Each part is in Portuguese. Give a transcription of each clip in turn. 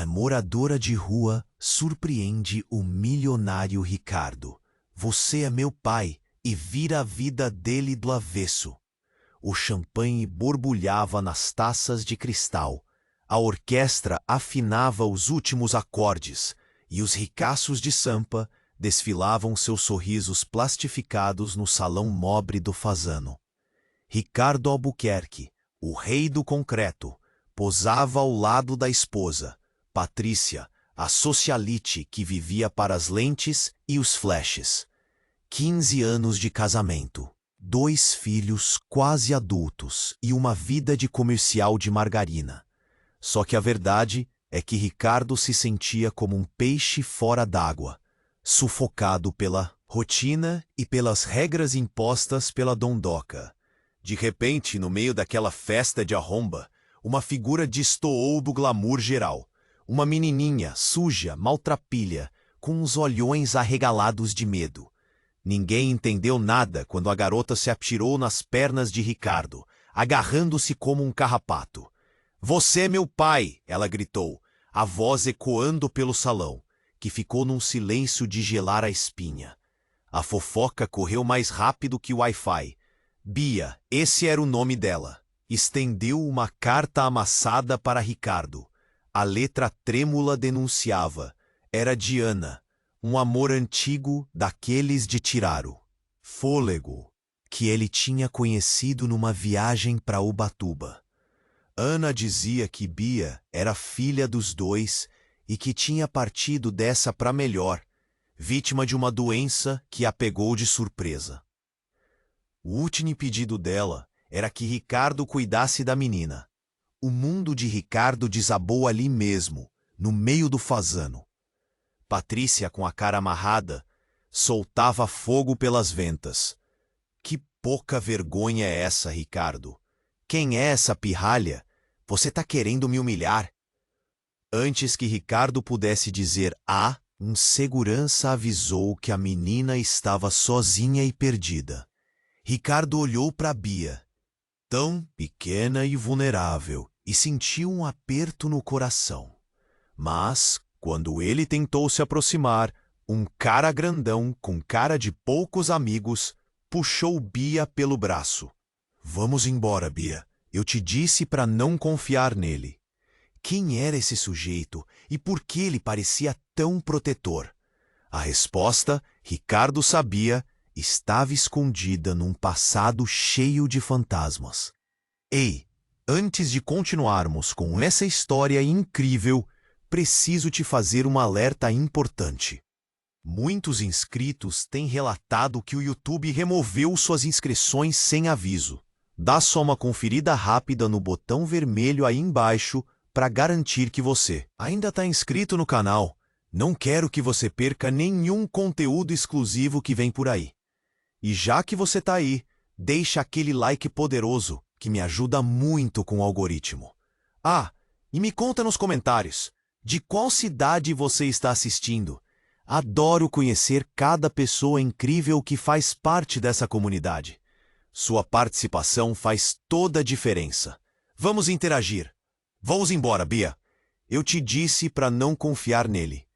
A moradora de rua surpreende o milionário Ricardo. Você é meu pai, e vira a vida dele do avesso. O champanhe borbulhava nas taças de cristal. A orquestra afinava os últimos acordes, e os ricaços de Sampa desfilavam seus sorrisos plastificados no salão nobre do Fazano. Ricardo Albuquerque, o rei do concreto, posava ao lado da esposa, Patrícia, a socialite que vivia para as lentes e os flashes. 15 anos de casamento, 2 filhos quase adultos e uma vida de comercial de margarina. Só que a verdade é que Ricardo se sentia como um peixe fora d'água, sufocado pela rotina e pelas regras impostas pela dondoca. De repente, no meio daquela festa de arromba, uma figura destoou do glamour geral. Uma menininha, suja, maltrapilha, com uns olhões arregalados de medo. Ninguém entendeu nada quando a garota se atirou nas pernas de Ricardo, agarrando-se como um carrapato. "Você é meu pai!" ela gritou, a voz ecoando pelo salão, que ficou num silêncio de gelar a espinha. A fofoca correu mais rápido que o Wi-Fi. Bia, esse era o nome dela, estendeu uma carta amassada para Ricardo. A letra trêmula denunciava. Era Diana, um amor antigo daqueles de tirar o fôlego, que ele tinha conhecido numa viagem para Ubatuba. Ana dizia que Bia era filha dos dois e que tinha partido dessa para melhor, vítima de uma doença que a pegou de surpresa. O último pedido dela era que Ricardo cuidasse da menina. O mundo de Ricardo desabou ali mesmo, no meio do Fazano. Patrícia, com a cara amarrada, soltava fogo pelas ventas. "Que pouca vergonha é essa, Ricardo? Quem é essa pirralha? Você tá querendo me humilhar?" Antes que Ricardo pudesse dizer um segurança avisou que a menina estava sozinha e perdida. Ricardo olhou para Bia, tão pequena e vulnerável, e sentiu um aperto no coração. Mas, quando ele tentou se aproximar, um cara grandão, com cara de poucos amigos, puxou Bia pelo braço. "Vamos embora, Bia. Eu te disse para não confiar nele." Quem era esse sujeito e por que ele parecia tão protetor? A resposta, Ricardo sabia, estava escondida num passado cheio de fantasmas. Ei, antes de continuarmos com essa história incrível, preciso te fazer um alerta importante. Muitos inscritos têm relatado que o YouTube removeu suas inscrições sem aviso. Dá só uma conferida rápida no botão vermelho aí embaixo para garantir que você ainda está inscrito no canal. Não quero que você perca nenhum conteúdo exclusivo que vem por aí. E já que você está aí, deixa aquele like poderoso, que me ajuda muito com o algoritmo. E me conta nos comentários, de qual cidade você está assistindo? Adoro conhecer cada pessoa incrível que faz parte dessa comunidade. Sua participação faz toda a diferença. Vamos interagir. Vamos embora, Bia. Eu te disse para não confiar nele.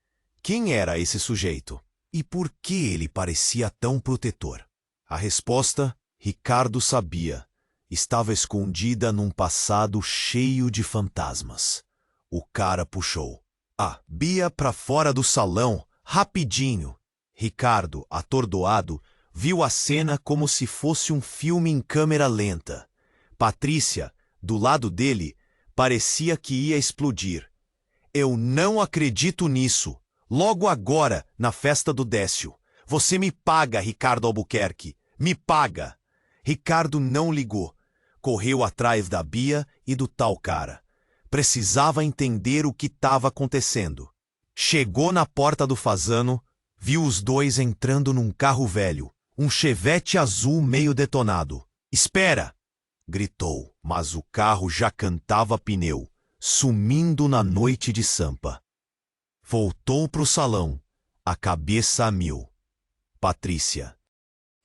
Quem era esse sujeito? E por que ele parecia tão protetor? A resposta, Ricardo sabia. Estava escondida num passado cheio de fantasmas. O cara puxou a Bia para fora do salão, rapidinho. Ricardo, atordoado, viu a cena como se fosse um filme em câmera lenta. Patrícia, do lado dele, parecia que ia explodir. "Eu não acredito nisso. Logo agora, na festa do Décio. Você me paga, Ricardo Albuquerque. Me paga." Ricardo não ligou. Correu atrás da Bia e do tal cara. Precisava entender o que estava acontecendo. Chegou na porta do Fazano, viu os dois entrando num carro velho, um Chevette azul meio detonado. "Espera!" gritou, mas o carro já cantava pneu, sumindo na noite de Sampa. Voltou pro salão, a cabeça a mil. Patrícia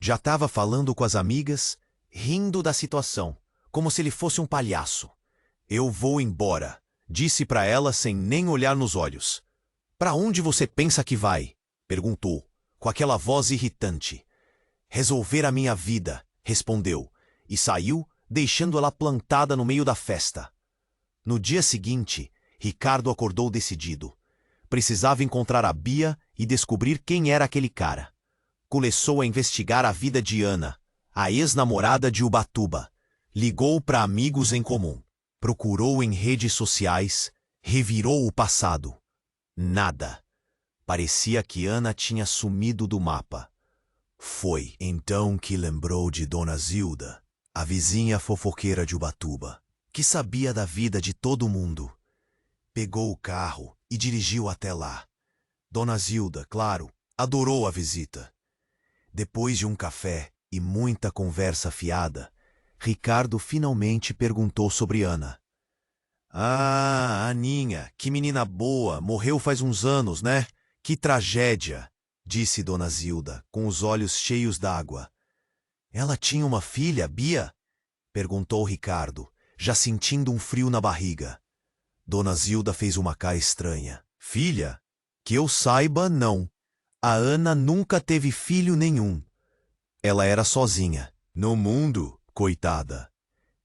já estava falando com as amigas, rindo da situação, como se ele fosse um palhaço. "Eu vou embora. Disse para ela sem nem olhar nos olhos. Para onde você pensa que vai? Perguntou, com aquela voz irritante. Resolver a minha vida, respondeu, e saiu, deixando ela plantada no meio da festa. No dia seguinte, Ricardo acordou decidido. Precisava encontrar a Bia e descobrir quem era aquele cara. Começou a investigar a vida de Ana, a ex-namorada de Ubatuba. Ligou para amigos em comum. Procurou em redes sociais, revirou o passado. Nada. Parecia que Ana tinha sumido do mapa. Foi então que lembrou de Dona Zilda, a vizinha fofoqueira de Ubatuba, que sabia da vida de todo mundo. Pegou o carro e dirigiu até lá. Dona Zilda, claro, adorou a visita. Depois de um café e muita conversa fiada, Ricardo finalmente perguntou sobre Ana. Ah, Aninha, que menina boa, morreu faz uns anos, né? Que tragédia, disse Dona Zilda, com os olhos cheios d'água. Ela tinha uma filha, Bia? Perguntou Ricardo, já sentindo um frio na barriga. Dona Zilda fez uma cara estranha. Filha? Que eu saiba, não. A Ana nunca teve filho nenhum. Ela era sozinha, no mundo, coitada.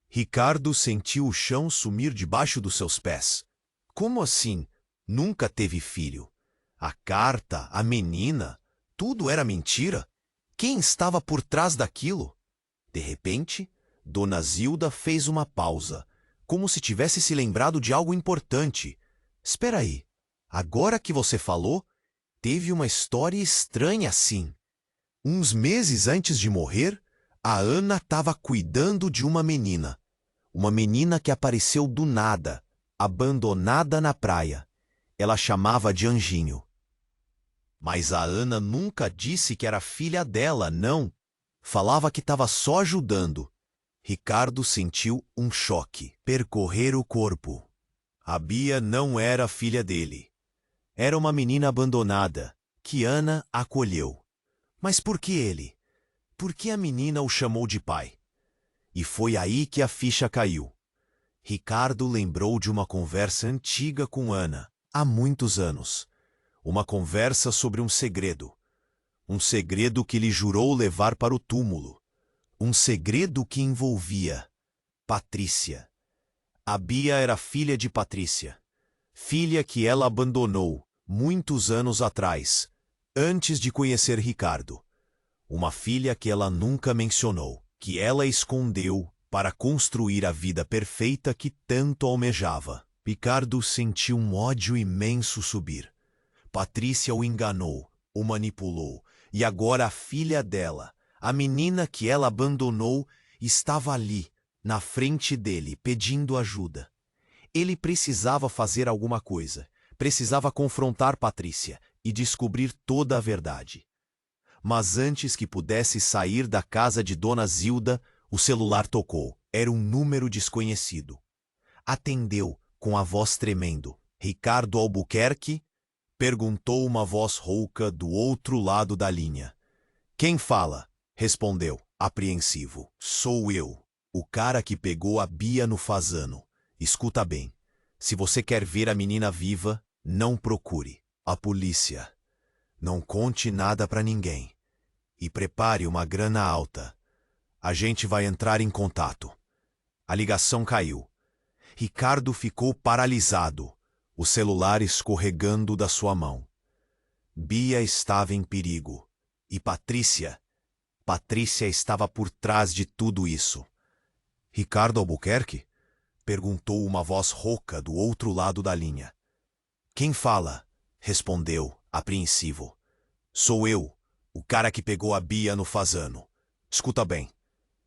Ricardo sentiu o chão sumir debaixo dos seus pés. Como assim? Nunca teve filho? A carta, a menina, tudo era mentira? Quem estava por trás daquilo? De repente, Dona Zilda fez uma pausa, como se tivesse se lembrado de algo importante. Espera aí, agora que você falou, teve uma história estranha assim. Uns meses antes de morrer, a Ana estava cuidando de uma menina. Uma menina que apareceu do nada, abandonada na praia. Ela chamava de Anjinho. Mas a Ana nunca disse que era filha dela, não. Falava que estava só ajudando. Ricardo sentiu um choque percorrer o corpo. A Bia não era filha dele. Era uma menina abandonada, que Ana acolheu. Mas por que ele? Por que a menina o chamou de pai? E foi aí que a ficha caiu. Ricardo lembrou de uma conversa antiga com Ana, há muitos anos. Uma conversa sobre um segredo. Um segredo que lhe jurou levar para o túmulo. Um segredo que envolvia Patrícia. A Bia era filha de Patrícia. Filha que ela abandonou muitos anos atrás, antes de conhecer Ricardo. Uma filha que ela nunca mencionou, que ela escondeu para construir a vida perfeita que tanto almejava. Ricardo sentiu um ódio imenso subir. Patrícia o enganou, o manipulou, e agora a filha dela, a menina que ela abandonou, estava ali, na frente dele, pedindo ajuda. Ele precisava fazer alguma coisa, precisava confrontar Patrícia e descobrir toda a verdade. Mas antes que pudesse sair da casa de Dona Zilda, o celular tocou. Era um número desconhecido. Atendeu, com a voz tremendo. Ricardo Albuquerque? Perguntou uma voz rouca do outro lado da linha. Quem fala? Respondeu, apreensivo. Sou eu, o cara que pegou a Bia no fazano. Escuta bem. Se você quer ver a menina viva, não procure a polícia. Não conte nada para ninguém. E prepare uma grana alta. A gente vai entrar em contato. A ligação caiu. Ricardo ficou paralisado, o celular escorregando da sua mão. Bia estava em perigo. E Patrícia estava por trás de tudo isso. Ricardo Albuquerque? Perguntou uma voz rouca do outro lado da linha. Quem fala? Respondeu, apreensivo. Sou eu, o cara que pegou a Bia no fazano. Escuta bem.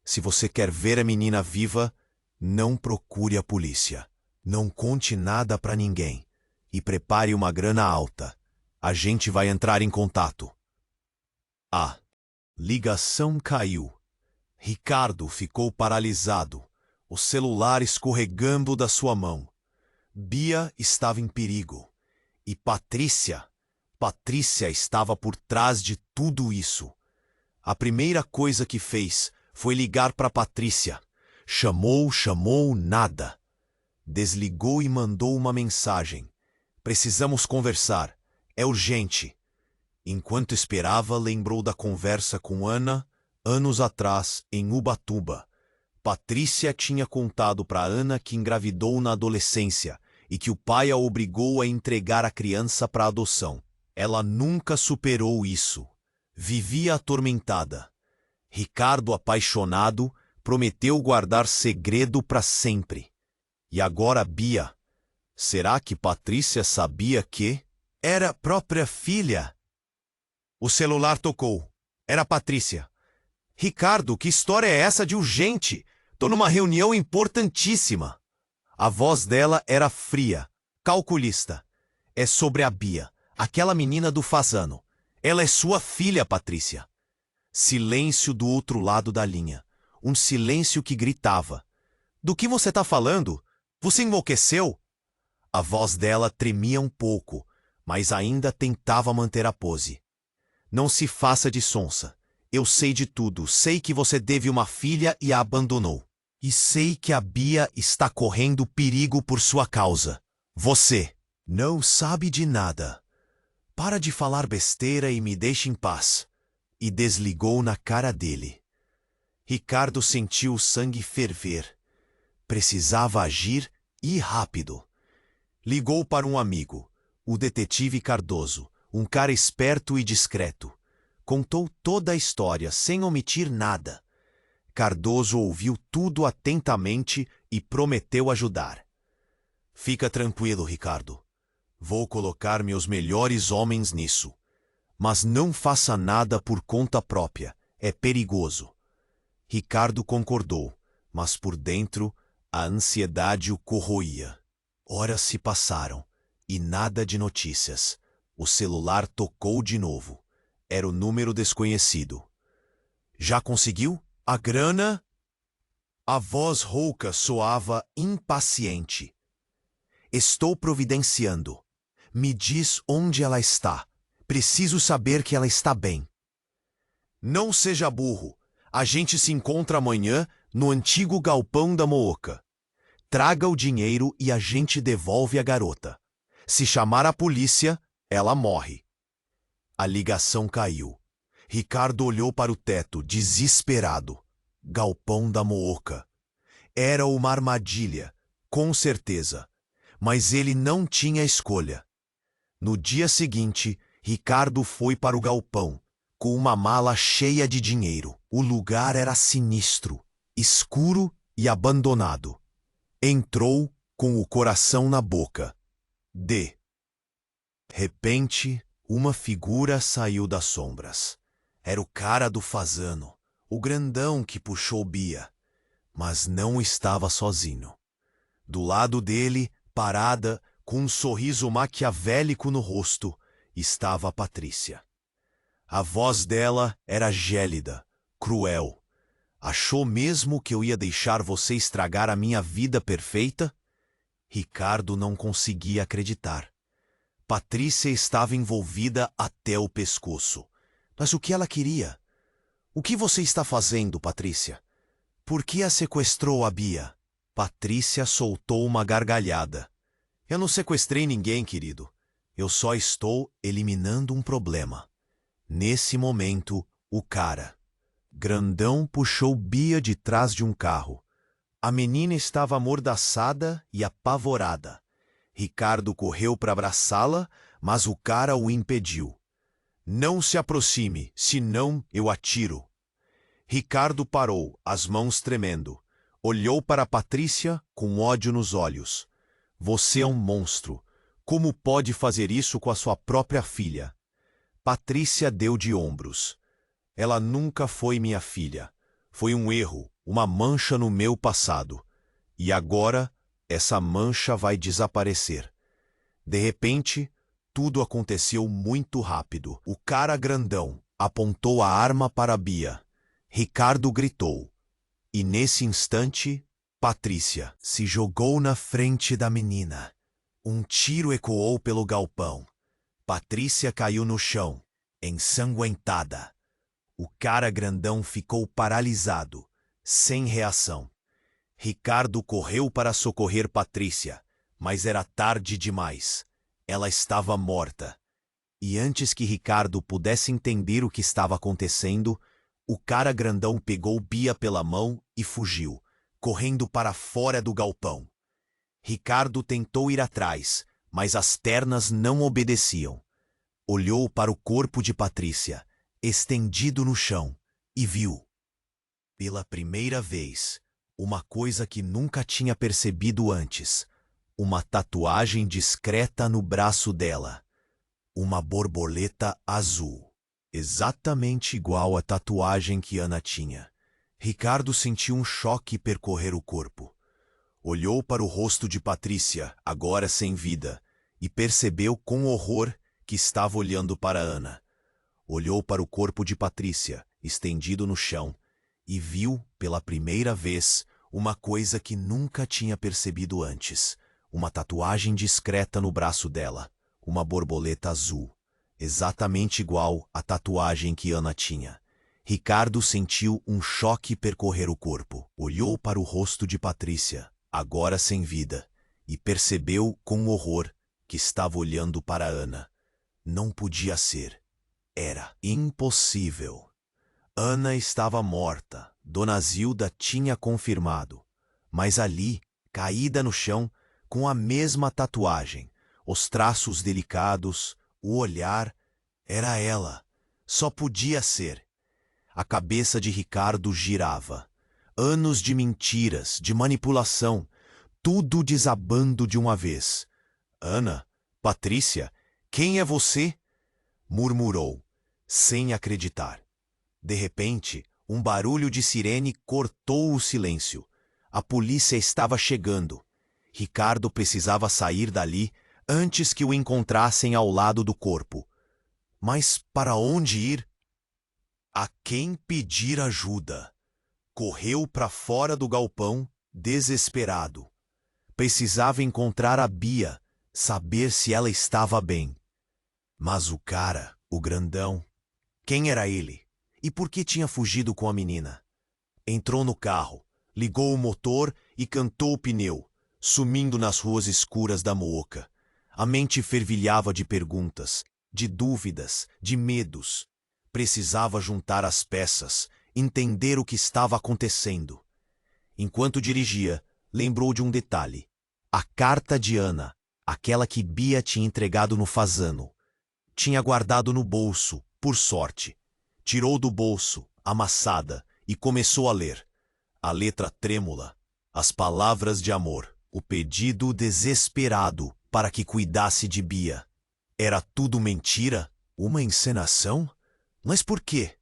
Se você quer ver a menina viva, não procure a polícia. Não conte nada para ninguém. E prepare uma grana alta. A gente vai entrar em contato. A ligação caiu. Ricardo ficou paralisado, o celular escorregando da sua mão. Bia estava em perigo. E Patrícia estava por trás de tudo isso. A primeira coisa que fez foi ligar para Patrícia. Chamou, nada. Desligou e mandou uma mensagem. Precisamos conversar. É urgente. Enquanto esperava, lembrou da conversa com Ana, anos atrás, em Ubatuba. Patrícia tinha contado para Ana que engravidou na adolescência e que o pai a obrigou a entregar a criança para adoção. Ela nunca superou isso. Vivia atormentada. Ricardo, apaixonado, prometeu guardar segredo para sempre. E agora Bia. Será que Patrícia sabia que era própria filha? O celular tocou. Era Patrícia. Ricardo, que história é essa de urgente? Tô numa reunião importantíssima. A voz dela era fria, calculista. É sobre a Bia, aquela menina do Fazano. Ela é sua filha, Patrícia. Silêncio do outro lado da linha. Um silêncio que gritava. Do que você tá falando? Você enlouqueceu? A voz dela tremia um pouco, mas ainda tentava manter a pose. Não se faça de sonsa. Eu sei de tudo. Sei que você teve uma filha e a abandonou. E sei que a Bia está correndo perigo por sua causa. Você não sabe de nada. Para de falar besteira e me deixe em paz. E desligou na cara dele. Ricardo sentiu o sangue ferver. Precisava agir e rápido. Ligou para um amigo, o detetive Cardoso, um cara esperto e discreto. Contou toda a história, sem omitir nada. Cardoso ouviu tudo atentamente e prometeu ajudar. Fica tranquilo, Ricardo. Vou colocar meus melhores homens nisso. Mas não faça nada por conta própria. É perigoso. Ricardo concordou, mas por dentro a ansiedade o corroía. Horas se passaram e nada de notícias. O celular tocou de novo. Era o número desconhecido. Já conseguiu? A grana? A voz rouca soava impaciente. Estou providenciando. Me diz onde ela está. Preciso saber que ela está bem. Não seja burro. A gente se encontra amanhã no antigo galpão da Mooca. Traga o dinheiro e a gente devolve a garota. Se chamar a polícia, ela morre. A ligação caiu. Ricardo olhou para o teto, desesperado. Galpão da Mooca. Era uma armadilha, com certeza. Mas ele não tinha escolha. No dia seguinte, Ricardo foi para o galpão, com uma mala cheia de dinheiro. O lugar era sinistro, escuro e abandonado. Entrou com o coração na boca. De repente, uma figura saiu das sombras. Era o cara do Fazano, o grandão que puxou Bia. Mas não estava sozinho. Do lado dele, parada, com um sorriso maquiavélico no rosto, estava a Patrícia. A voz dela era gélida, cruel. Achou mesmo que eu ia deixar você estragar a minha vida perfeita? Ricardo não conseguia acreditar. Patrícia estava envolvida até o pescoço. Mas o que ela queria? O que você está fazendo, Patrícia? Por que a sequestrou a Bia? Patrícia soltou uma gargalhada. Eu não sequestrei ninguém, querido. Eu só estou eliminando um problema. Nesse momento, o cara grandão puxou Bia de trás de um carro. A menina estava amordaçada e apavorada. Ricardo correu para abraçá-la, mas o cara o impediu. Não se aproxime, senão eu atiro. Ricardo parou, as mãos tremendo. Olhou para Patrícia com ódio nos olhos. Você é um monstro. Como pode fazer isso com a sua própria filha? Patrícia deu de ombros. Ela nunca foi minha filha. Foi um erro, uma mancha no meu passado. E agora, essa mancha vai desaparecer. De repente, tudo aconteceu muito rápido. O cara grandão apontou a arma para Bia. Ricardo gritou. E nesse instante, Patrícia se jogou na frente da menina. Um tiro ecoou pelo galpão. Patrícia caiu no chão, ensanguentada. O cara grandão ficou paralisado, sem reação. Ricardo correu para socorrer Patrícia, mas era tarde demais. Ela estava morta. E antes que Ricardo pudesse entender o que estava acontecendo, o cara grandão pegou Bia pela mão e fugiu, correndo para fora do galpão. Ricardo tentou ir atrás, mas as ternas não obedeciam. Olhou para o corpo de Patrícia, estendido no chão, e viu, pela primeira vez, uma coisa que nunca tinha percebido antes: uma tatuagem discreta no braço dela. Uma borboleta azul, exatamente igual à tatuagem que Ana tinha. Ricardo sentiu um choque percorrer o corpo. Olhou para o rosto de Patrícia, agora sem vida, e percebeu com horror que estava olhando para Ana. Olhou para o corpo de Patrícia, estendido no chão, e viu, pela primeira vez, uma coisa que nunca tinha percebido antes: uma tatuagem discreta no braço dela. Uma borboleta azul, exatamente igual à tatuagem que Ana tinha. Ricardo sentiu um choque percorrer o corpo. Olhou para o rosto de Patrícia, agora sem vida, e percebeu com horror que estava olhando para Ana. Não podia ser. Era impossível. Ana estava morta. Dona Zilda tinha confirmado. Mas ali, caída no chão, com a mesma tatuagem, os traços delicados, o olhar, era ela. Só podia ser. A cabeça de Ricardo girava. Anos de mentiras, de manipulação, tudo desabando de uma vez. Ana, Patrícia, quem é você? Murmurou, sem acreditar. De repente, um barulho de sirene cortou o silêncio. A polícia estava chegando. Ricardo precisava sair dali antes que o encontrassem ao lado do corpo. Mas para onde ir? A quem pedir ajuda? Correu para fora do galpão, desesperado. Precisava encontrar a Bia, saber se ela estava bem. Mas o cara, o grandão, quem era ele? E por que tinha fugido com a menina? Entrou no carro, ligou o motor e cantou o pneu, sumindo nas ruas escuras da Mooca. A mente fervilhava de perguntas, de dúvidas, de medos. Precisava juntar as peças, entender o que estava acontecendo. Enquanto dirigia, lembrou de um detalhe: a carta de Ana, aquela que Bia tinha entregado no Fasano. Tinha guardado no bolso, por sorte. Tirou do bolso, amassada, e começou a ler. A letra trêmula, as palavras de amor, o pedido desesperado para que cuidasse de Bia. Era tudo mentira? Uma encenação? Mas por quê?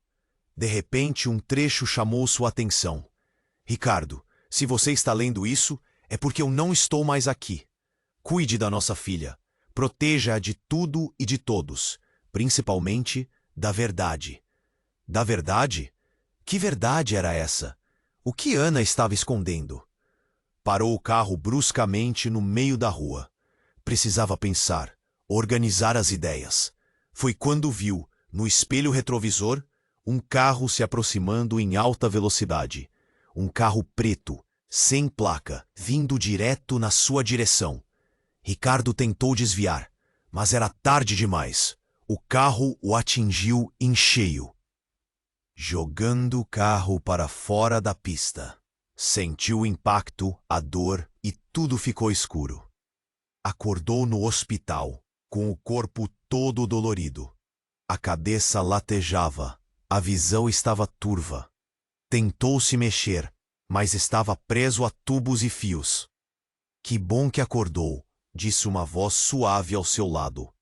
De repente, um trecho chamou sua atenção. Ricardo, se você está lendo isso, é porque eu não estou mais aqui. Cuide da nossa filha. Proteja-a de tudo e de todos, principalmente da verdade. Da verdade? Que verdade era essa? O que Ana estava escondendo? Parou o carro bruscamente no meio da rua. Precisava pensar, organizar as ideias. Foi quando viu, no espelho retrovisor, um carro se aproximando em alta velocidade. Um carro preto, sem placa, vindo direto na sua direção. Ricardo tentou desviar, mas era tarde demais. O carro o atingiu em cheio, jogando o carro para fora da pista. Sentiu o impacto, a dor e tudo ficou escuro. Acordou no hospital, com o corpo todo dolorido. A cabeça latejava, a visão estava turva. Tentou se mexer, mas estava preso a tubos e fios. Que bom que acordou, disse uma voz suave ao seu lado.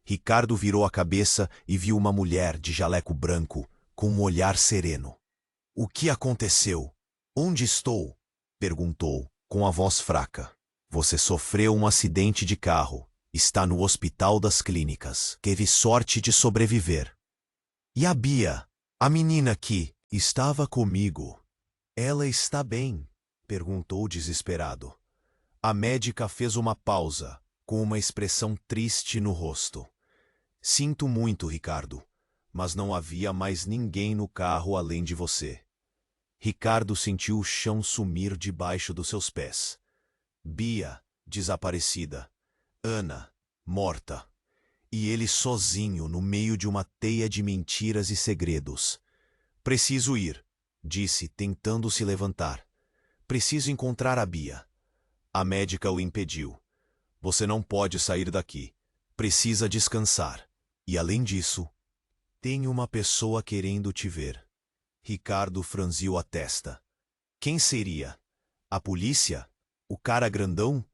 Ricardo virou a cabeça e viu uma mulher de jaleco branco, com um olhar sereno. O que aconteceu? Onde estou? Perguntou, com a voz fraca. Você sofreu um acidente de carro. Está no Hospital das Clínicas. Teve sorte de sobreviver. E a Bia, a menina que estava comigo, ela está bem? Perguntou desesperado. A médica fez uma pausa, com uma expressão triste no rosto. Sinto muito, Ricardo, mas não havia mais ninguém no carro além de você. Ricardo sentiu o chão sumir debaixo dos seus pés. Bia, desaparecida. Ana, morta. E ele sozinho no meio de uma teia de mentiras e segredos. Preciso ir, disse, tentando se levantar. Preciso encontrar a Bia. A médica o impediu. Você não pode sair daqui. Precisa descansar. E além disso, tem uma pessoa querendo te ver. Ricardo franziu a testa. Quem seria? A polícia? O cara grandão?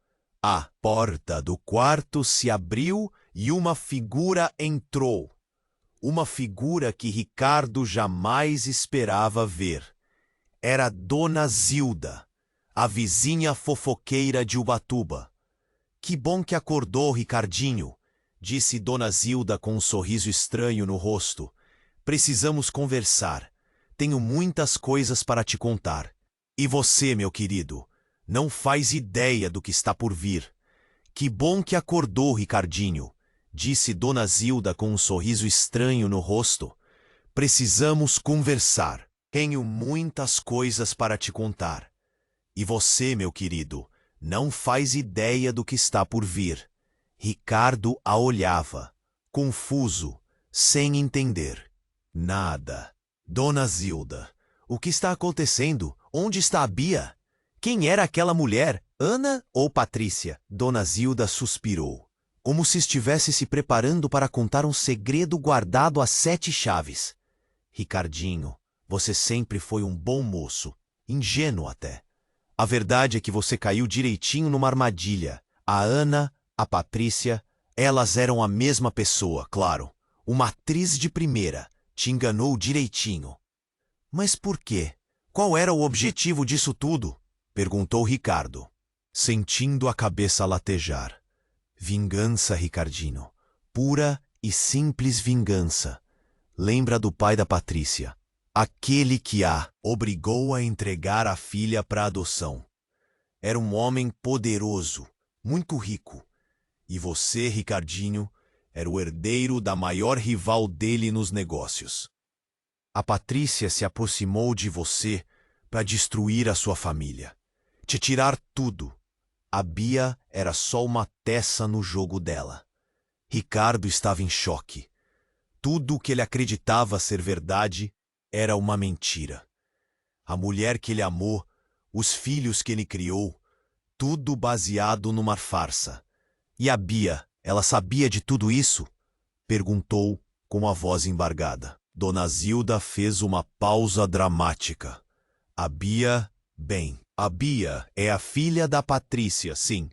A porta do quarto se abriu e uma figura entrou. Uma figura que Ricardo jamais esperava ver. Era Dona Zilda, a vizinha fofoqueira de Ubatuba. Que bom que acordou, Ricardinho, disse Dona Zilda com um sorriso estranho no rosto. Precisamos conversar. Tenho muitas coisas para te contar. E você, meu querido, não faz ideia do que está por vir. Que bom que acordou, Ricardinho, disse Dona Zilda com um sorriso estranho no rosto. Precisamos conversar. Tenho muitas coisas para te contar. E você, meu querido, não faz ideia do que está por vir. Ricardo a olhava, confuso, sem entender. Nada. Dona Zilda, o que está acontecendo? Onde está a Bia? Quem era aquela mulher? Ana ou Patrícia? Dona Zilda suspirou, como se estivesse se preparando para contar um segredo guardado a 7 chaves. Ricardinho, você sempre foi um bom moço, ingênuo até. A verdade é que você caiu direitinho numa armadilha. A Ana, a Patrícia, elas eram a mesma pessoa, claro. Uma atriz de primeira. Te enganou direitinho. Mas por quê? Qual era o objetivo disso tudo? Perguntou Ricardo, sentindo a cabeça latejar. Vingança, Ricardinho. Pura e simples vingança. Lembra do pai da Patrícia. Aquele que a obrigou a entregar a filha para adoção. Era um homem poderoso, muito rico. E você, Ricardinho, era o herdeiro da maior rival dele nos negócios. A Patrícia se aproximou de você para destruir a sua família. Te tirar tudo. A Bia era só uma peça no jogo dela. Ricardo estava em choque. Tudo o que ele acreditava ser verdade era uma mentira. A mulher que ele amou, os filhos que ele criou, tudo baseado numa farsa. E a Bia, ela sabia de tudo isso? Perguntou com a voz embargada. Dona Zilda fez uma pausa dramática. A Bia, bem, a Bia é a filha da Patrícia, sim.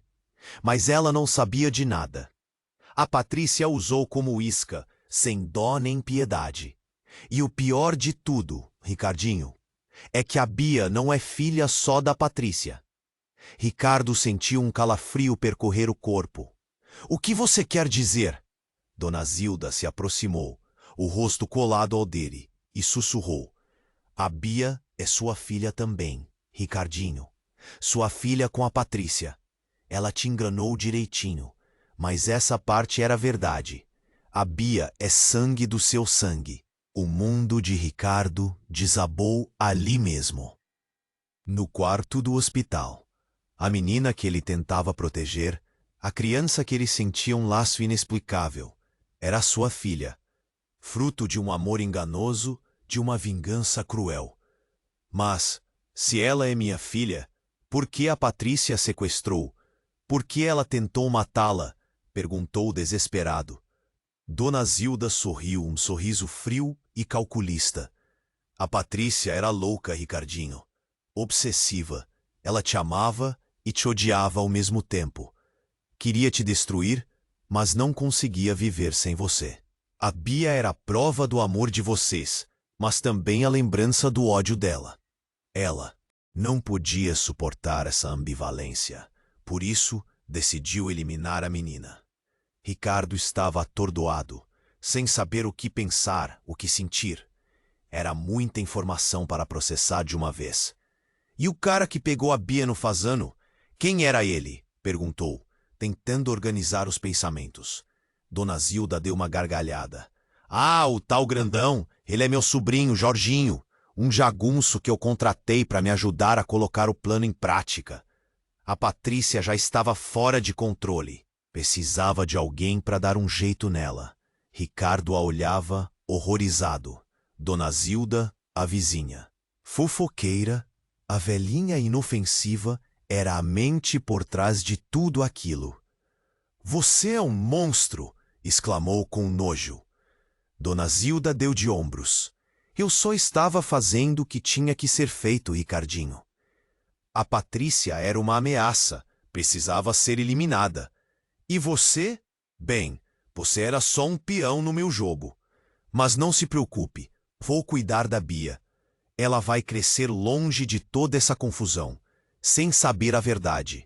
Mas ela não sabia de nada. A Patrícia a usou como isca, sem dó nem piedade. E o pior de tudo, Ricardinho, é que a Bia não é filha só da Patrícia. Ricardo sentiu um calafrio percorrer o corpo. O que você quer dizer? Dona Zilda se aproximou, o rosto colado ao dele, e sussurrou. A Bia é sua filha também, Ricardinho. Sua filha com a Patrícia. Ela te enganou direitinho, mas essa parte era verdade. A Bia é sangue do seu sangue. O mundo de Ricardo desabou ali mesmo. No quarto do hospital, a menina que ele tentava proteger, a criança que ele sentia um laço inexplicável, era sua filha, fruto de um amor enganoso, de uma vingança cruel. Mas, se ela é minha filha, por que a Patrícia a sequestrou? Por que ela tentou matá-la? Perguntou desesperado. Dona Zilda sorriu um sorriso frio e calculista. A Patrícia era louca, Ricardinho. Obsessiva. Ela te amava e te odiava ao mesmo tempo. Queria te destruir, mas não conseguia viver sem você. A Bia era a prova do amor de vocês, mas também a lembrança do ódio dela. Ela não podia suportar essa ambivalência. Por isso, decidiu eliminar a menina. Ricardo estava atordoado, sem saber o que pensar, o que sentir. Era muita informação para processar de uma vez. E o cara que pegou a Bia no fazano? Quem era ele? Perguntou, tentando organizar os pensamentos. Dona Zilda deu uma gargalhada. Ah, o tal grandão! Ele é meu sobrinho, Jorginho. um jagunço que eu contratei para me ajudar a colocar o plano em prática. A Patrícia já estava fora de controle. Precisava de alguém para dar um jeito nela. Ricardo a olhava, horrorizado. Dona Zilda, a vizinha. Fofoqueira, a velhinha inofensiva, era a mente por trás de tudo aquilo. "Você é um monstro!" exclamou com nojo. Dona Zilda deu de ombros. "Eu só estava fazendo o que tinha que ser feito, Ricardinho. A Patrícia era uma ameaça, precisava ser eliminada. E você? Bem, você era só um peão no meu jogo. Mas não se preocupe, vou cuidar da Bia. Ela vai crescer longe de toda essa confusão, sem saber a verdade."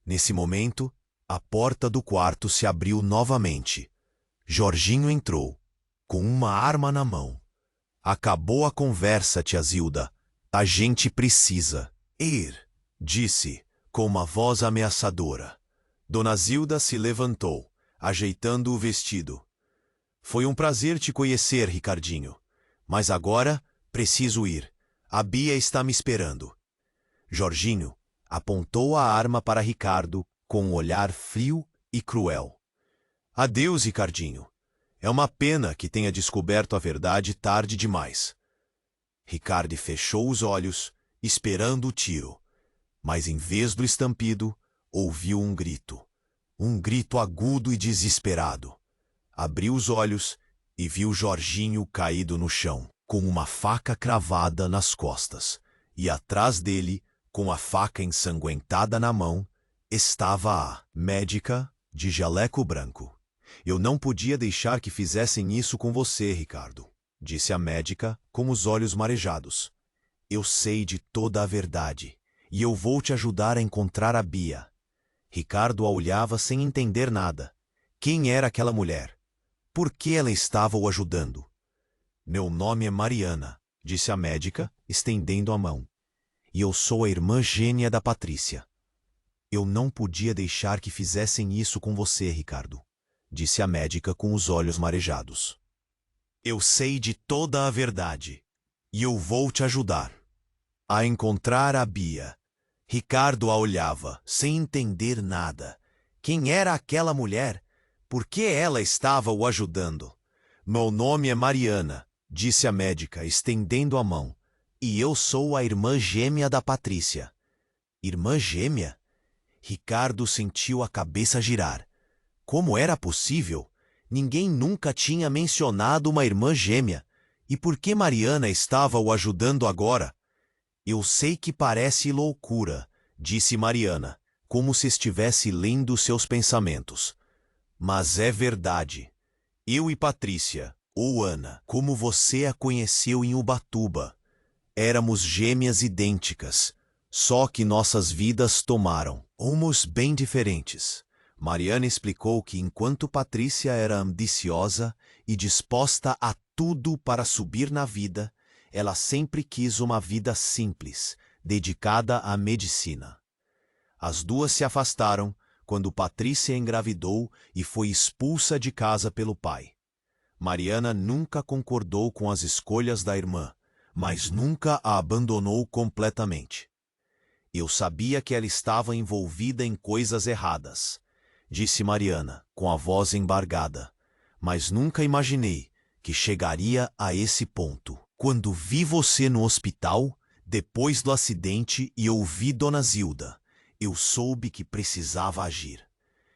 Nesse momento, a porta do quarto se abriu novamente. Jorginho entrou, com uma arma na mão. "Acabou a conversa, tia Zilda. A gente precisa ir", disse, com uma voz ameaçadora. Dona Zilda se levantou, ajeitando o vestido. "Foi um prazer te conhecer, Ricardinho. Mas agora preciso ir. A Bia está me esperando." Jorginho apontou a arma para Ricardo com um olhar frio e cruel. "Adeus, Ricardinho. É uma pena que tenha descoberto a verdade tarde demais." Ricardo fechou os olhos, esperando o tiro. Mas em vez do estampido, ouviu um grito agudo e desesperado. Abriu os olhos e viu Jorginho caído no chão, com uma faca cravada nas costas, e atrás dele, com a faca ensanguentada na mão, estava a médica de jaleco branco. "Eu não podia deixar que fizessem isso com você, Ricardo", disse a médica, com os olhos marejados. "Eu sei de toda a verdade, e eu vou te ajudar a encontrar a Bia." Ricardo a olhava sem entender nada. Quem era aquela mulher? Por que ela estava o ajudando? "Meu nome é Mariana", disse a médica, estendendo a mão. "E eu sou a irmã gêmea da Patrícia." "Eu não podia deixar que fizessem isso com você, Ricardo", disse a médica com os olhos marejados. "Eu sei de toda a verdade, e eu vou te ajudar a encontrar a Bia." Ricardo a olhava, sem entender nada. Quem era aquela mulher? Por que ela estava o ajudando? "Meu nome é Mariana", disse a médica, estendendo a mão. "E eu sou a irmã gêmea da Patrícia." Irmã gêmea? Ricardo sentiu a cabeça girar. Como era possível? Ninguém nunca tinha mencionado uma irmã gêmea. E por que Mariana estava o ajudando agora? "Eu sei que parece loucura", disse Mariana, como se estivesse lendo seus pensamentos. "Mas é verdade. Eu e Patrícia, ou Ana, como você a conheceu em Ubatuba, éramos gêmeas idênticas, só que nossas vidas tomaram rumos bem diferentes." Mariana explicou que enquanto Patrícia era ambiciosa e disposta a tudo para subir na vida, ela sempre quis uma vida simples, dedicada à medicina. As duas se afastaram quando Patrícia engravidou e foi expulsa de casa pelo pai. Mariana nunca concordou com as escolhas da irmã, mas nunca a abandonou completamente. "Eu sabia que ela estava envolvida em coisas erradas", disse Mariana, com a voz embargada, "mas nunca imaginei que chegaria a esse ponto. Quando vi você no hospital, depois do acidente, e ouvi Dona Zilda, eu soube que precisava agir."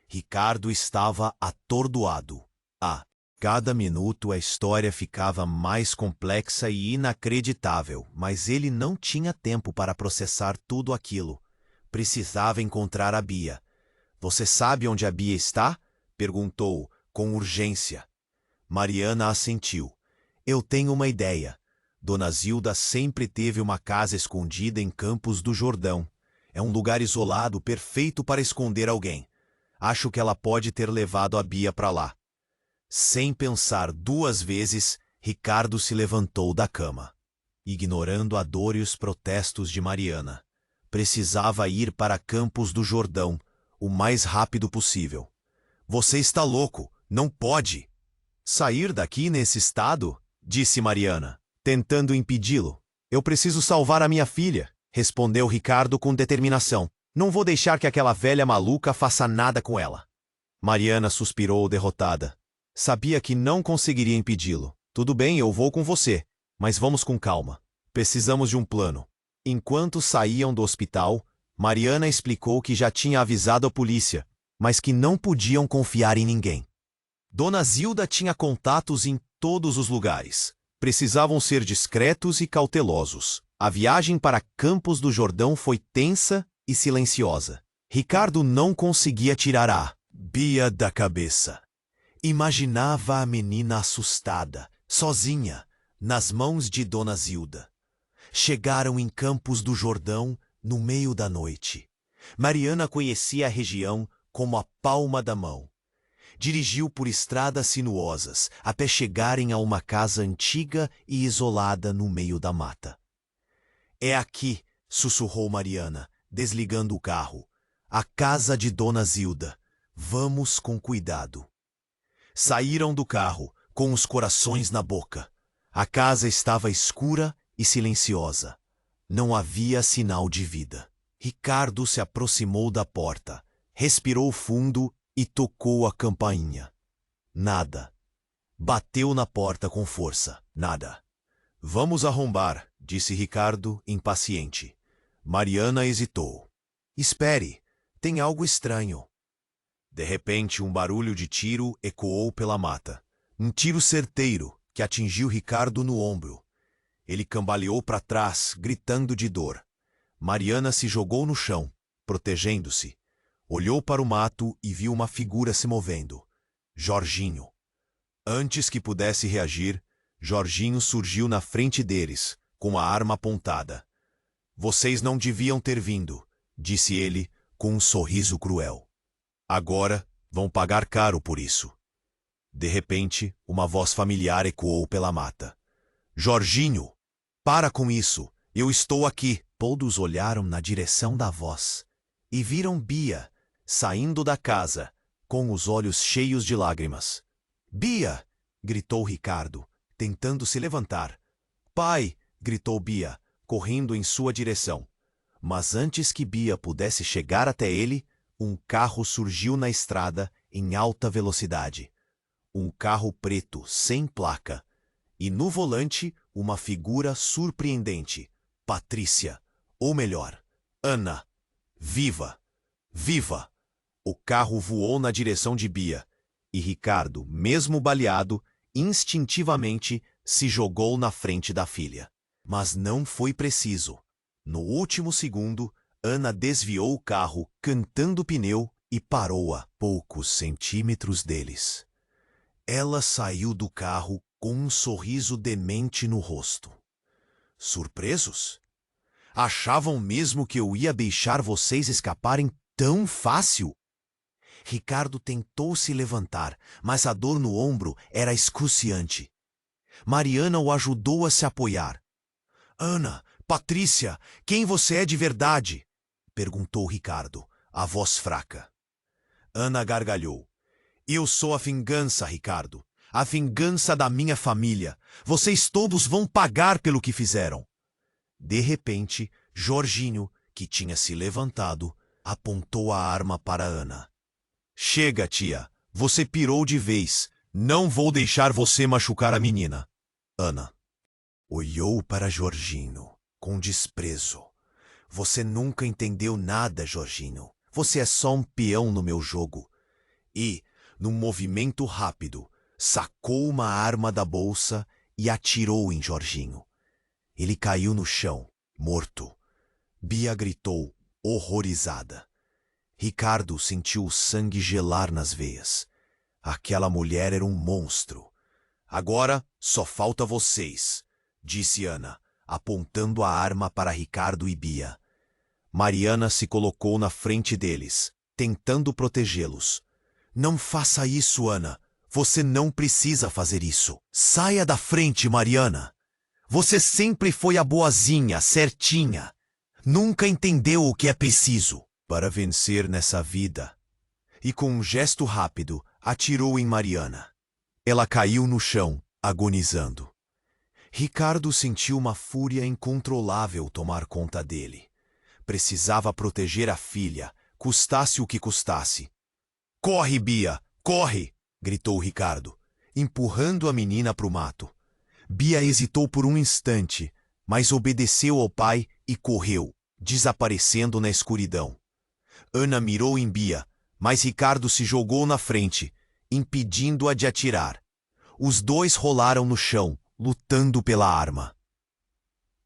Ricardo estava atordoado. A cada minuto a história ficava mais complexa e inacreditável, mas ele não tinha tempo para processar tudo aquilo. Precisava encontrar a Bia. "Você sabe onde a Bia está?" perguntou, com urgência. Mariana assentiu. "Eu tenho uma ideia. Dona Zilda sempre teve uma casa escondida em Campos do Jordão. É um lugar isolado, perfeito para esconder alguém. Acho que ela pode ter levado a Bia para lá." Sem pensar duas vezes, Ricardo se levantou da cama, ignorando a dor e os protestos de Mariana. Precisava ir para Campos do Jordão o mais rápido possível. "Você está louco, não pode." "Sair daqui nesse estado?" disse Mariana. tentando impedi-lo. Eu preciso salvar a minha filha, respondeu Ricardo com determinação. Não vou deixar que aquela velha maluca faça nada com ela. Mariana suspirou derrotada. Sabia que não conseguiria impedi-lo. Tudo bem, eu vou com você, mas vamos com calma. Precisamos de um plano. Enquanto saíam do hospital, Mariana explicou que já tinha avisado a polícia, mas que não podiam confiar em ninguém. Dona Zilda tinha contatos em todos os lugares. Precisavam ser discretos e cautelosos. A viagem para Campos do Jordão foi tensa e silenciosa. Ricardo não conseguia tirar a Bia da cabeça. Imaginava a menina assustada, sozinha, nas mãos de Dona Zilda. Chegaram em Campos do Jordão no meio da noite. Mariana conhecia a região como a palma da mão. Dirigiu por estradas sinuosas até chegarem a uma casa antiga e isolada no meio da mata. É aqui, sussurrou Mariana, desligando o carro. A casa de Dona Zilda. Vamos com cuidado. Saíram do carro, com os corações na boca. A casa estava escura e silenciosa. Não havia sinal de vida. Ricardo se aproximou da porta, respirou fundo e tocou a campainha. Nada. Bateu na porta com força. Nada. Vamos arrombar, disse Ricardo, impaciente. Mariana hesitou. Espere, tem algo estranho. De repente, um barulho de tiro ecoou pela mata. Um tiro certeiro que atingiu Ricardo no ombro. Ele cambaleou para trás, gritando de dor. Mariana se jogou no chão, protegendo-se. Olhou para o mato e viu uma figura se movendo. Jorginho. Antes que pudesse reagir, Jorginho surgiu na frente deles, com a arma apontada. Vocês não deviam ter vindo, disse ele, com um sorriso cruel. Agora vão pagar caro por isso. De repente, uma voz familiar ecoou pela mata. Jorginho, para com isso, eu estou aqui. Todos olharam na direção da voz e viram Bia saindo da casa, com os olhos cheios de lágrimas. Bia! Gritou Ricardo, tentando se levantar. Pai! Gritou Bia, correndo em sua direção. Mas antes que Bia pudesse chegar até ele, um carro surgiu na estrada em alta velocidade. Um carro preto, sem placa. E no volante, uma figura surpreendente. Patrícia. Ou melhor, Ana. Viva! Viva! O carro voou na direção de Bia. E Ricardo, mesmo baleado, instintivamente se jogou na frente da filha. Mas não foi preciso. No último segundo, Ana desviou o carro, cantando o pneu, e parou a poucos centímetros deles. Ela saiu do carro com um sorriso demente no rosto. Surpresos? Achavam mesmo que eu ia deixar vocês escaparem tão fácil? Ricardo tentou se levantar, mas a dor no ombro era excruciante. Mariana o ajudou a se apoiar. Ana, Patrícia, quem você é de verdade? Perguntou Ricardo, a voz fraca. Ana gargalhou. Eu sou a vingança, Ricardo. A vingança da minha família. Vocês todos vão pagar pelo que fizeram. De repente, Jorginho, que tinha se levantado, apontou a arma para Ana. Chega, tia. Você pirou de vez. Não vou deixar você machucar a menina. Ana olhou para Jorginho com desprezo. Você nunca entendeu nada, Jorginho. Você é só um peão no meu jogo. E, num movimento rápido, sacou uma arma da bolsa e atirou em Jorginho. Ele caiu no chão, morto. Bia gritou, horrorizada. Ricardo sentiu o sangue gelar nas veias. Aquela mulher era um monstro. Agora só falta vocês, disse Ana, apontando a arma para Ricardo e Bia. Mariana se colocou na frente deles, tentando protegê-los. Não faça isso, Ana. Você não precisa fazer isso. Saia da frente, Mariana. Você sempre foi a boazinha, certinha. Nunca entendeu o que é preciso para vencer nessa vida. E com um gesto rápido, atirou em Mariana. Ela caiu no chão, agonizando. Ricardo sentiu uma fúria incontrolável tomar conta dele. Precisava proteger a filha, custasse o que custasse. "Corre, Bia, corre!" gritou Ricardo, empurrando a menina para o mato. Bia hesitou por um instante, mas obedeceu ao pai e correu, desaparecendo na escuridão. Ana mirou em Bia, mas Ricardo se jogou na frente, impedindo-a de atirar. Os dois rolaram no chão, lutando pela arma.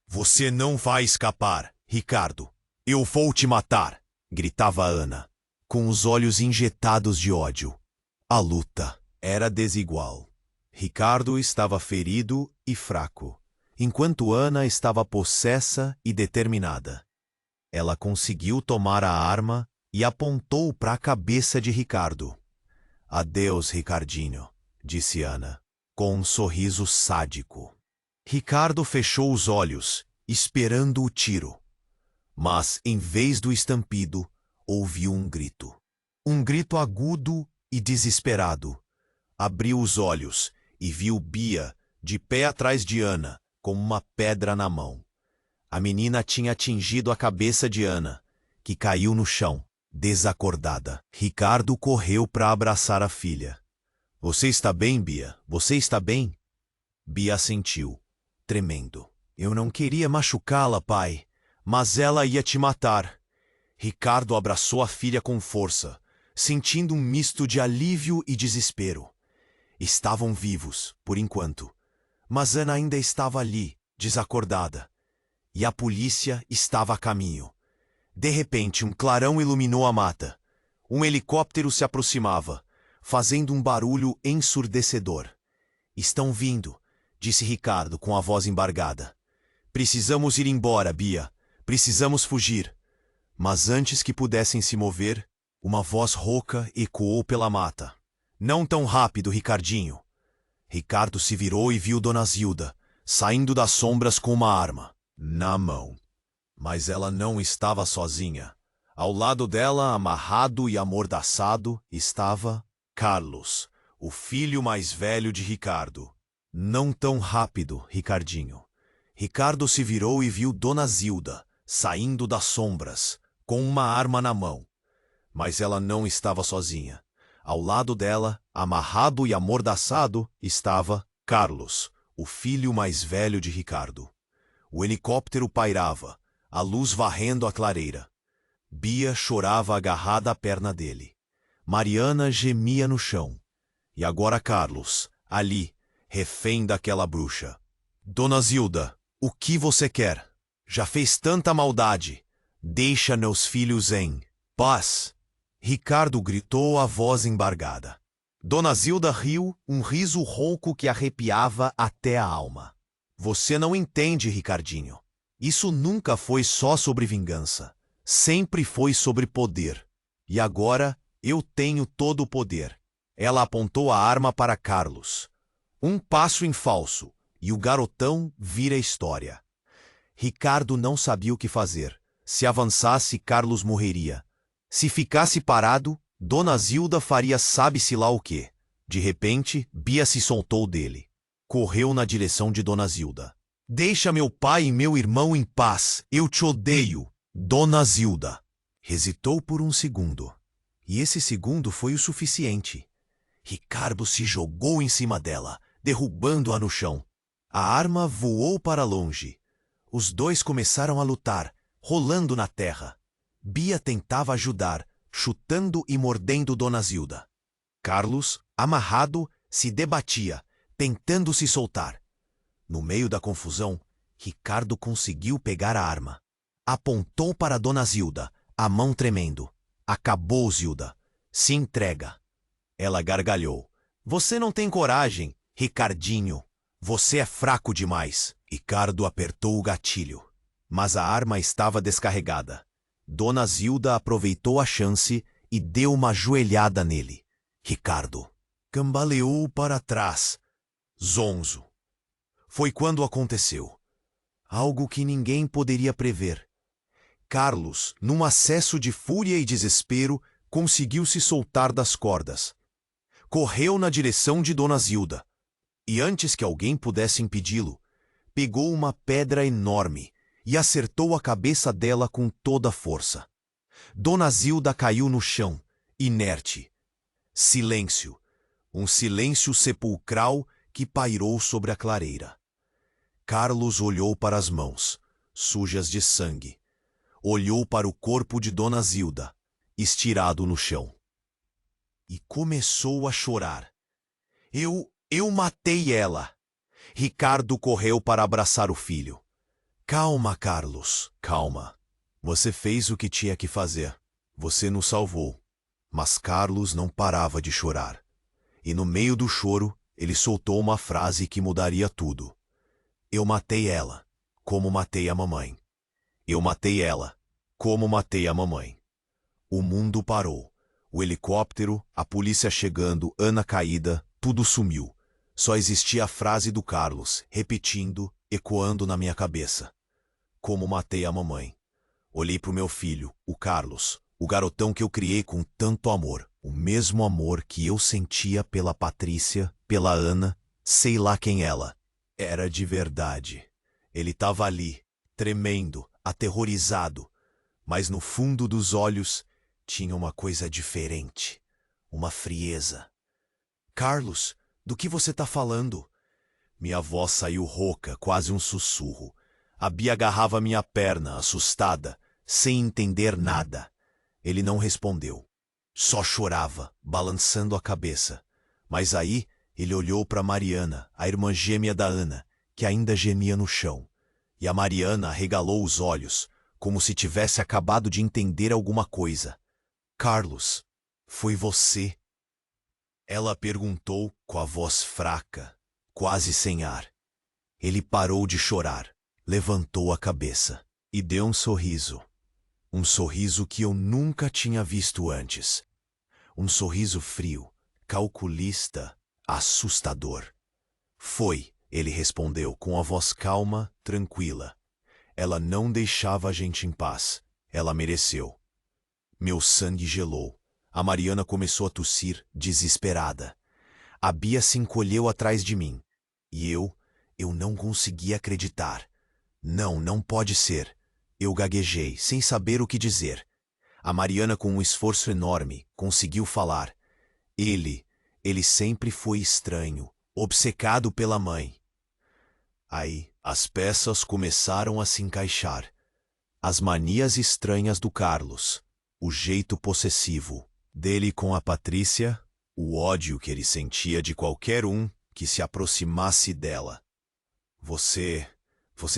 "Você não vai escapar, Ricardo. Eu vou te matar!" gritava Ana, com os olhos injetados de ódio. A luta era desigual. Ricardo estava ferido e fraco, enquanto Ana estava possessa e determinada. Ela conseguiu tomar a arma e apontou para a cabeça de Ricardo. "Adeus, Ricardinho", disse Ana, com um sorriso sádico. Ricardo fechou os olhos, esperando o tiro. Mas, em vez do estampido, ouviu um grito. Um grito agudo e desesperado. Abriu os olhos e viu Bia, de pé atrás de Ana, com uma pedra na mão. A menina tinha atingido a cabeça de Ana, que caiu no chão, desacordada. Ricardo correu para abraçar a filha. "Você está bem, Bia? Você está bem?" Bia assentiu, tremendo. "Eu não queria machucá-la, pai, mas ela ia te matar." Ricardo abraçou a filha com força, sentindo um misto de alívio e desespero. Estavam vivos, por enquanto, mas Ana ainda estava ali, desacordada. E a polícia estava a caminho. De repente, um clarão iluminou a mata. Um helicóptero se aproximava, fazendo um barulho ensurdecedor. "Estão vindo", disse Ricardo com a voz embargada. "Precisamos ir embora, Bia. Precisamos fugir." Mas antes que pudessem se mover, uma voz rouca ecoou pela mata. "Não tão rápido, Ricardinho." Ricardo se virou e viu Dona Zilda, saindo das sombras com uma arma na mão. Mas ela não estava sozinha. Ao lado dela, amarrado e amordaçado, estava Carlos, o filho mais velho de Ricardo. "Não tão rápido, Ricardinho." Ricardo se virou e viu Dona Zilda, saindo das sombras, com uma arma na mão. Mas ela não estava sozinha. Ao lado dela, amarrado e amordaçado, estava Carlos, o filho mais velho de Ricardo. O helicóptero pairava, a luz varrendo a clareira. Bia chorava agarrada à perna dele. Mariana gemia no chão. E agora Carlos, ali, refém daquela bruxa. "Dona Zilda, o que você quer? Já fez tanta maldade. Deixa meus filhos em paz." Ricardo gritou a voz embargada. Dona Zilda riu, um riso rouco que arrepiava até a alma. "Você não entende, Ricardinho. Isso nunca foi só sobre vingança. Sempre foi sobre poder. E agora eu tenho todo o poder." Ela apontou a arma para Carlos. Um passo em falso, e o garotão vira história. Ricardo não sabia o que fazer. Se avançasse, Carlos morreria. Se ficasse parado, Dona Zilda faria sabe-se lá o quê. De repente, Bia se soltou dele. Correu na direção de Dona Zilda. "Deixa meu pai e meu irmão em paz. Eu te odeio, Dona Zilda." Hesitou por um segundo. E esse segundo foi o suficiente. Ricardo se jogou em cima dela, derrubando-a no chão. A arma voou para longe. Os dois começaram a lutar, rolando na terra. Bia tentava ajudar, chutando e mordendo Dona Zilda. Carlos, amarrado, se debatia, tentando se soltar. No meio da confusão, Ricardo conseguiu pegar a arma. Apontou para Dona Zilda, a mão tremendo. "Acabou, Zilda. Se entrega." Ela gargalhou. "Você não tem coragem, Ricardinho. Você é fraco demais." Ricardo apertou o gatilho, mas a arma estava descarregada. Dona Zilda aproveitou a chance e deu uma joelhada nele. Ricardo cambaleou para trás, zonzo. Foi quando aconteceu. Algo que ninguém poderia prever. Carlos, num acesso de fúria e desespero, conseguiu se soltar das cordas. Correu na direção de Dona Zilda. E antes que alguém pudesse impedi-lo, pegou uma pedra enorme e acertou a cabeça dela com toda a força. Dona Zilda caiu no chão, inerte. Silêncio. Um silêncio sepulcral que pairou sobre a clareira. Carlos olhou para as mãos, sujas de sangue. Olhou para o corpo de Dona Zilda, estirado no chão. E começou a chorar. Eu matei ela. Ricardo correu para abraçar o filho. Calma, Carlos, calma. Você fez o que tinha que fazer. Você nos salvou. Mas Carlos não parava de chorar. E no meio do choro, ele soltou uma frase que mudaria tudo. Eu matei ela, como matei a mamãe. Eu matei ela, como matei a mamãe. O mundo parou. O helicóptero, a polícia chegando, Ana caída, tudo sumiu. Só existia a frase do Carlos, repetindo, ecoando na minha cabeça. Como matei a mamãe. Olhei para o meu filho, o Carlos, o garotão que eu criei com tanto amor. O mesmo amor que eu sentia pela Patrícia, pela Ana, sei lá quem ela. Era de verdade. Ele estava ali, tremendo, aterrorizado. Mas no fundo dos olhos tinha uma coisa diferente. Uma frieza. Carlos, do que você está falando? Minha voz saiu rouca, quase um sussurro. A Bia agarrava minha perna, assustada, sem entender nada. Ele não respondeu. Só chorava, balançando a cabeça. Mas aí ele olhou para Mariana, a irmã gêmea da Ana, que ainda gemia no chão. E a Mariana arregalou os olhos, como se tivesse acabado de entender alguma coisa. Carlos, foi você? Ela perguntou com a voz fraca, quase sem ar. Ele parou de chorar, levantou a cabeça e deu um sorriso. Um sorriso que eu nunca tinha visto antes. Um sorriso frio, calculista, assustador. Foi, ele respondeu com a voz calma, tranquila. Ela não deixava a gente em paz. Ela mereceu. Meu sangue gelou. A Mariana começou a tossir, desesperada. A Bia se encolheu atrás de mim. E eu não conseguia acreditar. Não pode ser. Eu gaguejei, sem saber o que dizer. A Mariana, com um esforço enorme, conseguiu falar. Ele sempre foi estranho, obcecado pela mãe. Aí, as peças começaram a se encaixar. As manias estranhas do Carlos, o jeito possessivo dele com a Patrícia, o ódio que ele sentia de qualquer um que se aproximasse dela. Você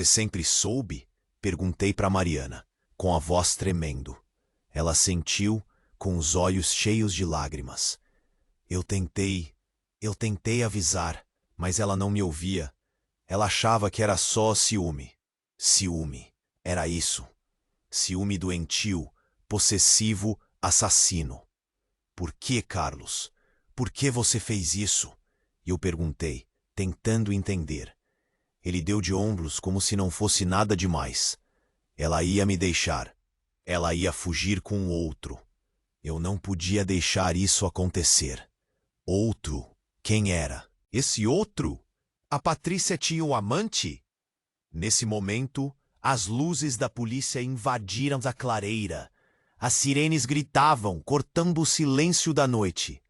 sempre soube? Perguntei para Mariana, com a voz tremendo. Ela sentiu, com os olhos cheios de lágrimas. Eu tentei avisar, mas ela não me ouvia. Ela achava que era só ciúme. Ciúme, era isso. Ciúme doentio, possessivo, assassino. Por que, Carlos? Por que você fez isso? Eu perguntei, tentando entender. Ele deu de ombros como se não fosse nada demais. Ela ia me deixar. Ela ia fugir com outro. Eu não podia deixar isso acontecer. Outro? Quem era? Esse outro? A Patrícia tinha um amante? Nesse momento, as luzes da polícia invadiram a clareira. As sirenes gritavam, cortando o silêncio da noite.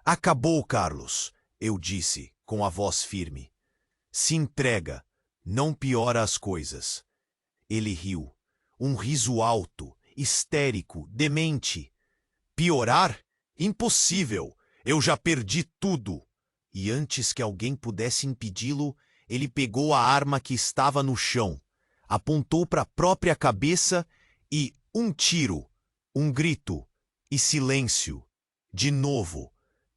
Acabou, Carlos, eu disse, com a voz firme. Se entrega, não piora as coisas. Ele riu. Um riso alto, histérico, demente. Piorar? Impossível! Eu já perdi tudo! E antes que alguém pudesse impedi-lo, ele pegou a arma que estava no chão, apontou para a própria cabeça e um tiro, um grito e silêncio. De novo,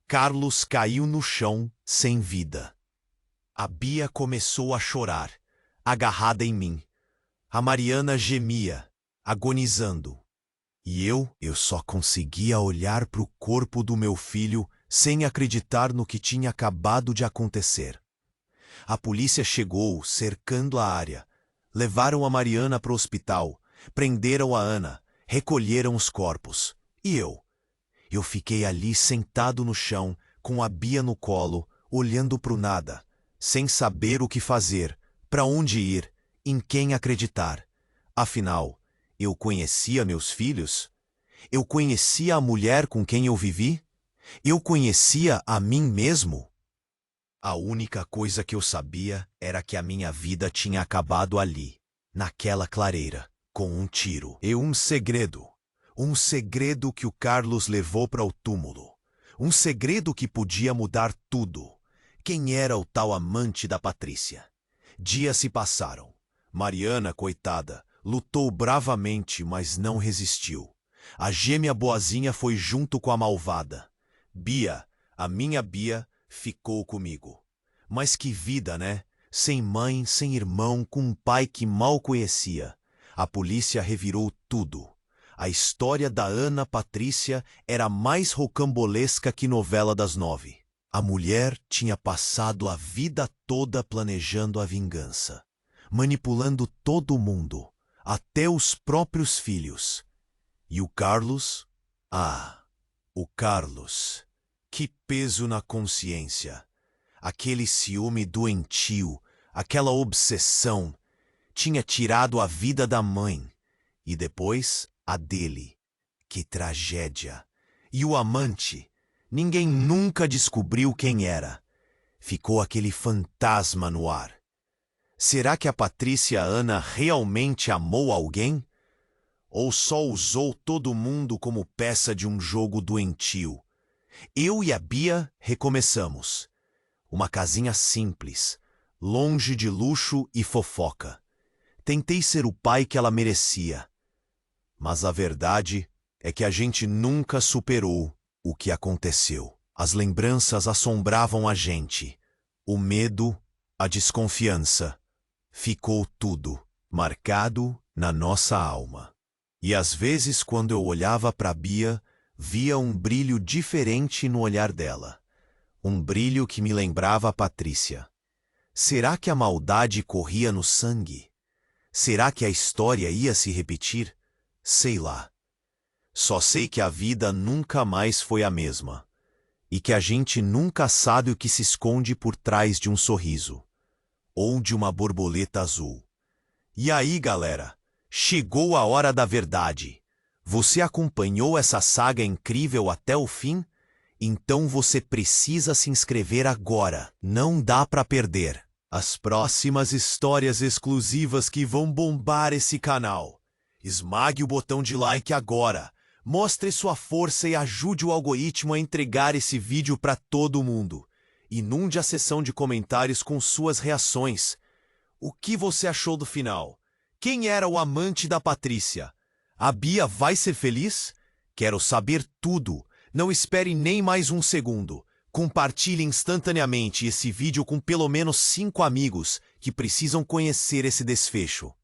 Carlos caiu no chão sem vida. A Bia começou a chorar, agarrada em mim. A Mariana gemia, agonizando. E eu só conseguia olhar para o corpo do meu filho sem acreditar no que tinha acabado de acontecer. A polícia chegou, cercando a área. Levaram a Mariana para o hospital, prenderam a Ana, recolheram os corpos. E eu fiquei ali sentado no chão, com a Bia no colo, olhando para o nada, sem saber o que fazer, Para onde ir? Em quem acreditar? Afinal, eu conhecia meus filhos? Eu conhecia a mulher com quem eu vivi? Eu conhecia a mim mesmo? A única coisa que eu sabia era que a minha vida tinha acabado ali, naquela clareira, com um tiro. E um segredo. Um segredo que o Carlos levou para o túmulo. Um segredo que podia mudar tudo. Quem era o tal amante da Patrícia? Dias se passaram. Mariana, coitada, lutou bravamente, mas não resistiu. A gêmea boazinha foi junto com a malvada. Bia, a minha Bia, ficou comigo. Mas que vida, né? Sem mãe, sem irmão, com um pai que mal conhecia. A polícia revirou tudo. A história da Ana Patrícia era mais rocambolesca que novela das 9. A mulher tinha passado a vida toda planejando a vingança, manipulando todo mundo, até os próprios filhos. E o Carlos? Ah, o Carlos. Que peso na consciência. Aquele ciúme doentio, aquela obsessão, tinha tirado a vida da mãe e depois a dele. Que tragédia! E o amante? Ninguém nunca descobriu quem era. Ficou aquele fantasma no ar. Será que a Patrícia Ana realmente amou alguém? Ou só usou todo mundo como peça de um jogo doentio? Eu e a Bia recomeçamos. Uma casinha simples, longe de luxo e fofoca. Tentei ser o pai que ela merecia. Mas a verdade é que a gente nunca superou o que aconteceu. As lembranças assombravam a gente. O medo, a desconfiança. Ficou tudo marcado na nossa alma. E às vezes, quando eu olhava para Bia, via um brilho diferente no olhar dela. Um brilho que me lembrava a Patrícia. Será que a maldade corria no sangue? Será que a história ia se repetir? Sei lá. Só sei que a vida nunca mais foi a mesma. E que a gente nunca sabe o que se esconde por trás de um sorriso. Ou de uma borboleta azul. E aí, galera? Chegou a hora da verdade. Você acompanhou essa saga incrível até o fim? Então você precisa se inscrever agora. Não dá para perder as próximas histórias exclusivas que vão bombar esse canal. Esmague o botão de like agora. Mostre sua força e ajude o algoritmo a entregar esse vídeo para todo mundo. Inunde a seção de comentários com suas reações. O que você achou do final? Quem era o amante da Patrícia? A Bia vai ser feliz? Quero saber tudo. Não espere nem mais um segundo. Compartilhe instantaneamente esse vídeo com pelo menos 5 amigos que precisam conhecer esse desfecho.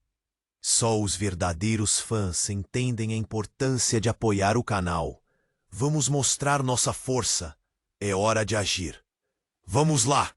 Só os verdadeiros fãs entendem a importância de apoiar o canal. Vamos mostrar nossa força. É hora de agir. Vamos lá!